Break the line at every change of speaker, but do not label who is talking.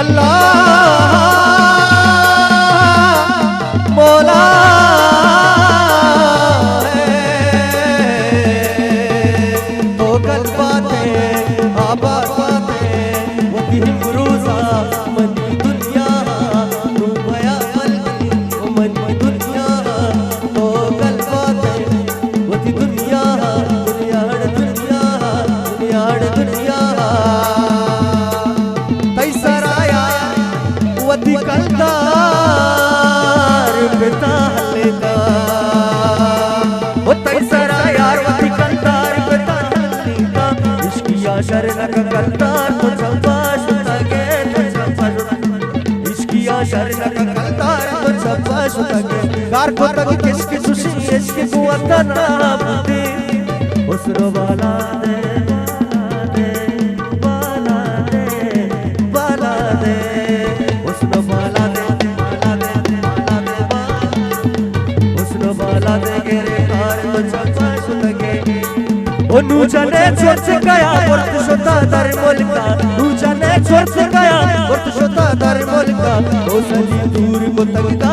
अल्लाह मौला तो गल बातें आबाद बातें वो भी गुरूसा मन दुनिया तू भया मन दुनिया तो गल बातें वो भी दुनिया दुनिया दुनिया दुनिया तैसराया वती कंदार पिता लेता वो तैसराया वती कंदार पिता लेता इश्किया शरण कंदार तो चंपाश तके तो चंपाश इश्किया शरण कंदार तो चंपाश तके कार को तक किसकी सुशी इसकी कुवत ना बुद्धि उस रोवाला दे नू जाने छोड़ से गया वर्त शोता दर मुल्का नू जाने छोड़ से गया वर्त शोता दर मुल्का तो सजी दूर को तकता